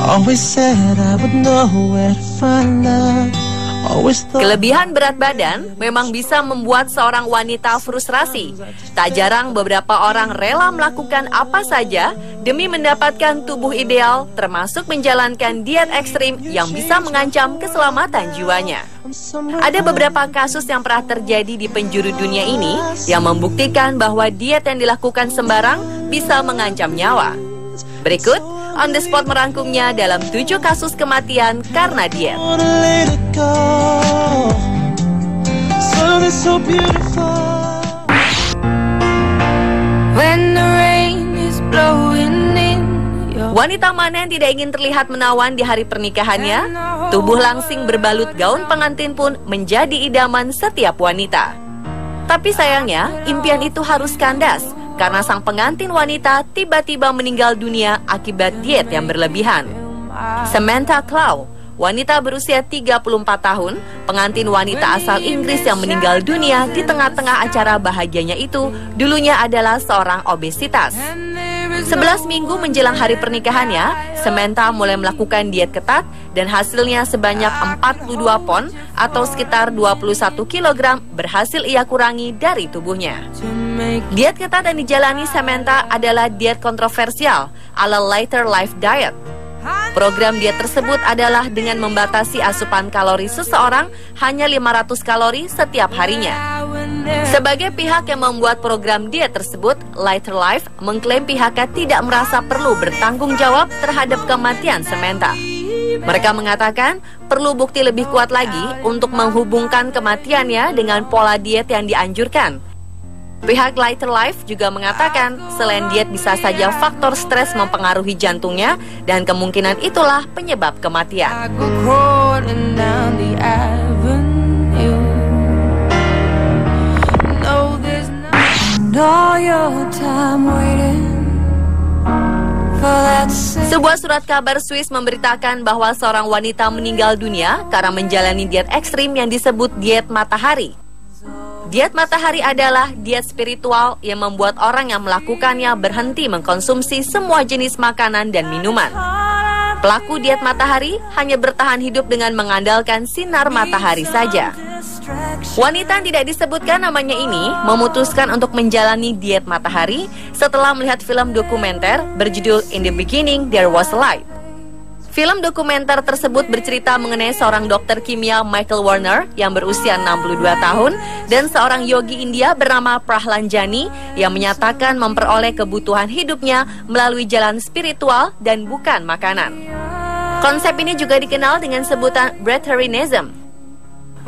Always said I would know where to find love. Kelebihan berat badan memang bisa membuat seorang wanita frustrasi. Tak jarang beberapa orang rela melakukan apa saja demi mendapatkan tubuh ideal, termasuk menjalankan diet ekstrim yang bisa mengancam keselamatan jiwanya. Ada beberapa kasus yang pernah terjadi di penjuru dunia ini yang membuktikan bahwa diet yang dilakukan sembarang bisa mengancam nyawa. Berikut On The Spot merangkumnya dalam 7 kasus kematian karena diet. Wanita mana yang tidak ingin terlihat menawan di hari pernikahannya? Tubuh langsing berbalut gaun pengantin pun menjadi idaman setiap wanita. Tapi sayangnya, impian itu harus kandas karena sang pengantin wanita tiba-tiba meninggal dunia akibat diet yang berlebihan. Samantha Clough, wanita berusia 34 tahun, pengantin wanita asal Inggris yang meninggal dunia di tengah-tengah acara bahagianya itu, dulunya adalah seorang obesitas. 11 minggu menjelang hari pernikahannya, Samantha mulai melakukan diet ketat dan hasilnya sebanyak 42 pon atau sekitar 21 kg berhasil ia kurangi dari tubuhnya. Diet ketat yang dijalani Samantha adalah diet kontroversial ala Lighter Life Diet. Program diet tersebut adalah dengan membatasi asupan kalori seseorang hanya 500 kalori setiap harinya. Sebagai pihak yang membuat program diet tersebut, Lighter Life mengklaim pihaknya tidak merasa perlu bertanggung jawab terhadap kematian Samantha. Mereka mengatakan perlu bukti lebih kuat lagi untuk menghubungkan kematiannya dengan pola diet yang dianjurkan. Pihak Lighter Life juga mengatakan selain diet bisa saja faktor stres mempengaruhi jantungnya dan kemungkinan itulah penyebab kematian. Sebuah surat kabar Swiss memberitakan bahwa seorang wanita meninggal dunia karena menjalani diet ekstrim yang disebut diet matahari. Diet matahari adalah diet spiritual yang membuat orang yang melakukannya berhenti mengkonsumsi semua jenis makanan dan minuman. Pelaku diet matahari hanya bertahan hidup dengan mengandalkan sinar matahari saja. Wanita yang tidak disebutkan namanya ini memutuskan untuk menjalani diet matahari setelah melihat film dokumenter berjudul In the Beginning There Was a Light. Film dokumenter tersebut bercerita mengenai seorang dokter kimia Michael Warner yang berusia 62 tahun dan seorang yogi India bernama Prahlanjani yang menyatakan memperoleh kebutuhan hidupnya melalui jalan spiritual dan bukan makanan. Konsep ini juga dikenal dengan sebutan breatharianism.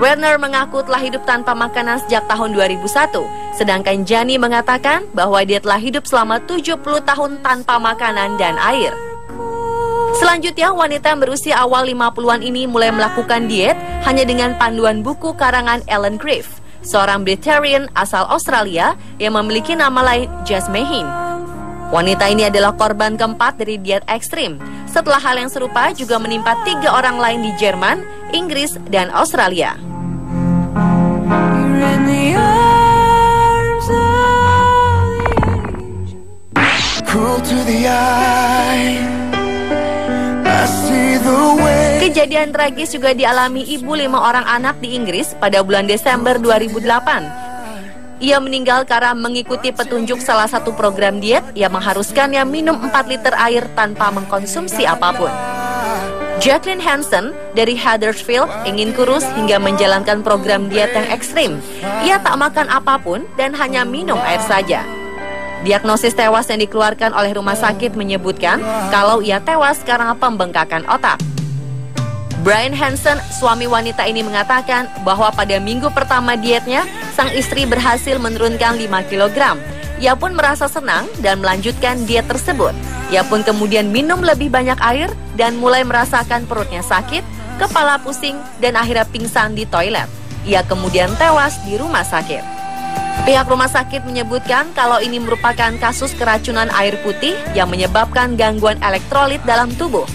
Warner mengaku telah hidup tanpa makanan sejak tahun 2001, sedangkan Jani mengatakan bahwa dia telah hidup selama 70 tahun tanpa makanan dan air. Selanjutnya, wanita yang berusia awal 50-an ini mulai melakukan diet hanya dengan panduan buku karangan Ellen Grieve, seorang vegetarian asal Australia yang memiliki nama lain Jasmine. Wanita ini adalah korban keempat dari diet ekstrim, setelah hal yang serupa juga menimpa 3 orang lain di Jerman, Inggris, dan Australia. Kejadian tragis juga dialami ibu 5 orang anak di Inggris pada bulan Desember 2008. Ia meninggal karena mengikuti petunjuk salah satu program diet yang mengharuskannya minum 4 liter air tanpa mengkonsumsi apapun. Jacqueline Hansen dari Huddersfield ingin kurus hingga menjalankan program diet yang ekstrim. Ia tak makan apapun dan hanya minum air saja. Diagnosis tewas yang dikeluarkan oleh rumah sakit menyebutkan kalau ia tewas karena pembengkakan otak. Brian Hansen, suami wanita ini mengatakan bahwa pada minggu pertama dietnya, sang istri berhasil menurunkan 5 kg. Ia pun merasa senang dan melanjutkan diet tersebut. Ia pun kemudian minum lebih banyak air dan mulai merasakan perutnya sakit, kepala pusing, dan akhirnya pingsan di toilet. Ia kemudian tewas di rumah sakit. Pihak rumah sakit menyebutkan kalau ini merupakan kasus keracunan air putih yang menyebabkan gangguan elektrolit dalam tubuh.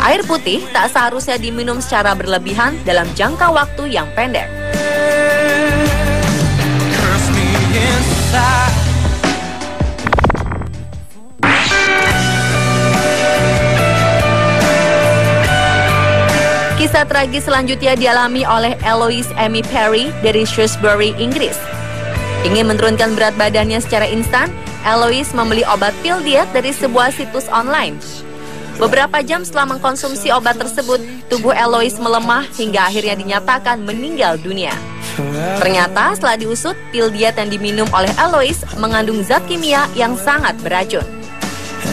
Air putih tak seharusnya diminum secara berlebihan dalam jangka waktu yang pendek. Kisah tragis selanjutnya dialami oleh Eloise Amy Perry dari Shrewsbury, Inggris. Ingin menurunkan berat badannya secara instan, Eloise membeli obat pil diet dari sebuah situs online. Beberapa jam setelah mengkonsumsi obat tersebut, tubuh Eloise melemah hingga akhirnya dinyatakan meninggal dunia. Ternyata setelah diusut, pil diet yang diminum oleh Eloise mengandung zat kimia yang sangat beracun.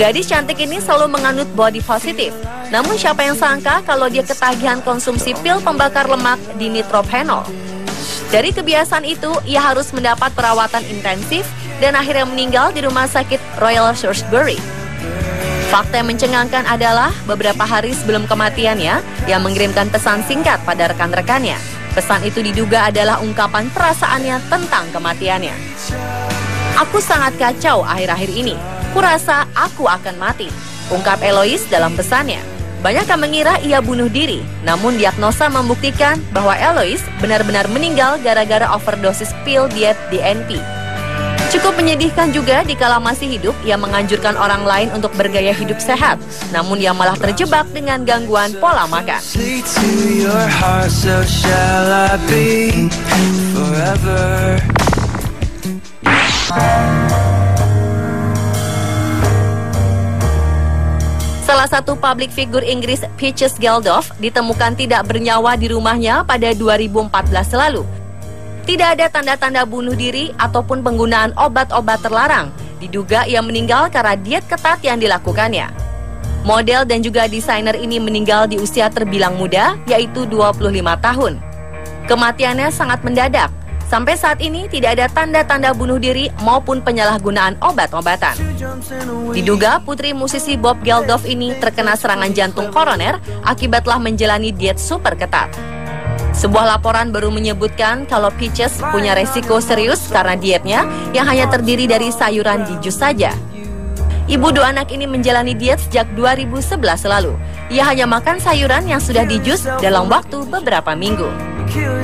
Gadis cantik ini selalu menganut body positive. Namun siapa yang sangka kalau dia ketagihan konsumsi pil pembakar lemak dinitrophenol. Dari kebiasaan itu, ia harus mendapat perawatan intensif dan akhirnya meninggal di rumah sakit Royal Shrewsbury. Fakta yang mencengangkan adalah beberapa hari sebelum kematiannya, ia mengirimkan pesan singkat pada rekan-rekannya. Pesan itu diduga adalah ungkapan perasaannya tentang kematiannya. "Aku sangat kacau akhir-akhir ini. Kurasa aku akan mati," ungkap Eloise dalam pesannya. Banyak yang mengira ia bunuh diri, namun diagnosa membuktikan bahwa Eloise benar-benar meninggal gara-gara overdosis pil diet DNP. Cukup menyedihkan juga dikala masih hidup, ia menganjurkan orang lain untuk bergaya hidup sehat, namun ia malah terjebak dengan gangguan pola makan. Salah satu publik figur Inggris, Peaches Geldof, ditemukan tidak bernyawa di rumahnya pada 2014 lalu. Tidak ada tanda-tanda bunuh diri ataupun penggunaan obat-obat terlarang. Diduga ia meninggal karena diet ketat yang dilakukannya. Model dan juga desainer ini meninggal di usia terbilang muda, yaitu 25 tahun. Kematiannya sangat mendadak. Sampai saat ini tidak ada tanda-tanda bunuh diri maupun penyalahgunaan obat-obatan. Diduga putri musisi Bob Geldof ini terkena serangan jantung koroner akibat telah menjalani diet super ketat. Sebuah laporan baru menyebutkan kalau Peaches punya resiko serius karena dietnya yang hanya terdiri dari sayuran di jus saja. Ibu dua anak ini menjalani diet sejak 2011 lalu. Ia hanya makan sayuran yang sudah di jus dalam waktu beberapa minggu.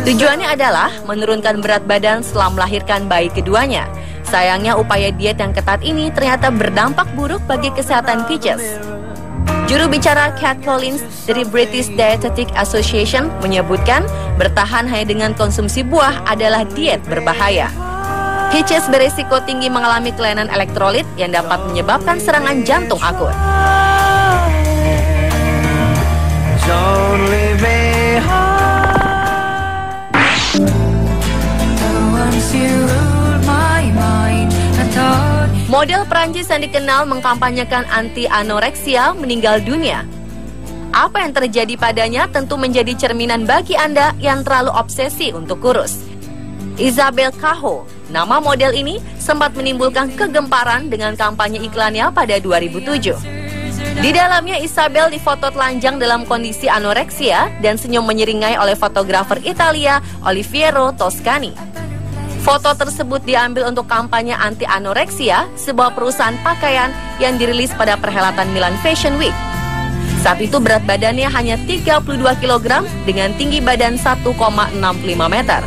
Tujuannya adalah menurunkan berat badan setelah melahirkan bayi keduanya. Sayangnya upaya diet yang ketat ini ternyata berdampak buruk bagi kesehatan Peaches. Juru bicara Kat Collins dari British Dietetic Association menyebutkan bertahan hanya dengan konsumsi buah adalah diet berbahaya. Peaches beresiko tinggi mengalami kelainan elektrolit yang dapat menyebabkan serangan jantung akut. Model Prancis yang dikenal mengkampanyekan anti-anoreksia meninggal dunia. Apa yang terjadi padanya tentu menjadi cerminan bagi Anda yang terlalu obsesi untuk kurus. Isabelle Caho, nama model ini sempat menimbulkan kegemparan dengan kampanye iklannya pada 2007. Di dalamnya Isabelle difoto telanjang dalam kondisi anoreksia dan senyum menyeringai oleh fotografer Italia Oliviero Toscani. Foto tersebut diambil untuk kampanye anti-anoreksia, sebuah perusahaan pakaian yang dirilis pada perhelatan Milan Fashion Week. Saat itu berat badannya hanya 32 kg dengan tinggi badan 1,65 meter.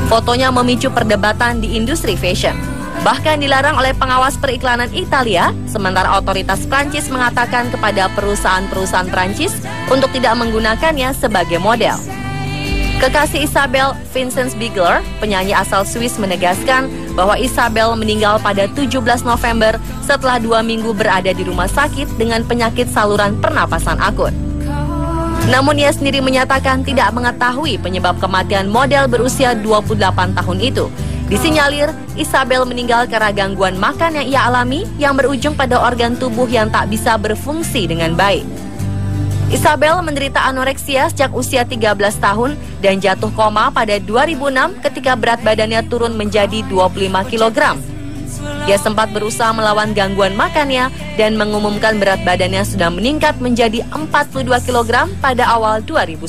Fotonya memicu perdebatan di industri fashion. Bahkan dilarang oleh pengawas periklanan Italia, sementara otoritas Prancis mengatakan kepada perusahaan-perusahaan Prancis untuk tidak menggunakannya sebagai model. Kekasih Isabelle, Vincent Bigler, penyanyi asal Swiss, menegaskan bahwa Isabelle meninggal pada 17 November setelah 2 minggu berada di rumah sakit dengan penyakit saluran pernapasan akut. Namun ia sendiri menyatakan tidak mengetahui penyebab kematian model berusia 28 tahun itu. Disinyalir, Isabelle meninggal karena gangguan makan yang ia alami yang berujung pada organ tubuh yang tak bisa berfungsi dengan baik. Isabelle menderita anoreksia sejak usia 13 tahun dan jatuh koma pada 2006 ketika berat badannya turun menjadi 25 kg. Dia sempat berusaha melawan gangguan makannya dan mengumumkan berat badannya sudah meningkat menjadi 42 kg pada awal 2010.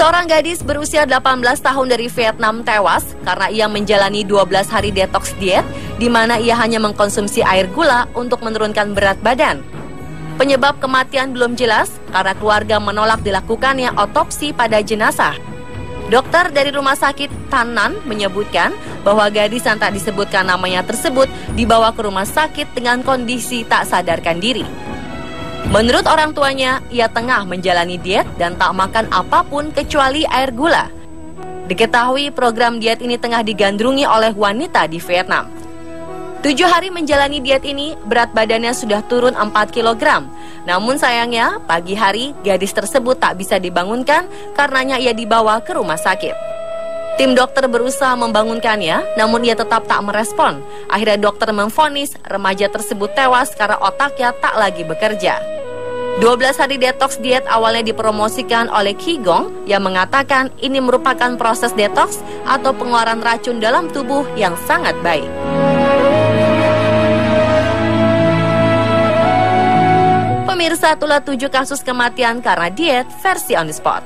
Seorang gadis berusia 18 tahun dari Vietnam tewas karena ia menjalani 12 hari detox diet di mana ia hanya mengkonsumsi air gula untuk menurunkan berat badan. Penyebab kematian belum jelas karena keluarga menolak dilakukannya otopsi pada jenazah. Dokter dari rumah sakit Tanan menyebutkan bahwa gadis yang tak disebutkan namanya tersebut dibawa ke rumah sakit dengan kondisi tak sadarkan diri. Menurut orang tuanya, ia tengah menjalani diet dan tak makan apapun kecuali air gula. Diketahui program diet ini tengah digandrungi oleh wanita di Vietnam. 7 hari menjalani diet ini, berat badannya sudah turun 4 kg. Namun sayangnya, pagi hari gadis tersebut tak bisa dibangunkan karenanya ia dibawa ke rumah sakit. Tim dokter berusaha membangunkannya, namun ia tetap tak merespon. Akhirnya dokter memvonis remaja tersebut tewas karena otaknya tak lagi bekerja. 12 hari detox diet awalnya dipromosikan oleh Qigong yang mengatakan ini merupakan proses detox atau pengeluaran racun dalam tubuh yang sangat baik. Pemirsa, itulah 7 kasus kematian karena diet versi on the spot.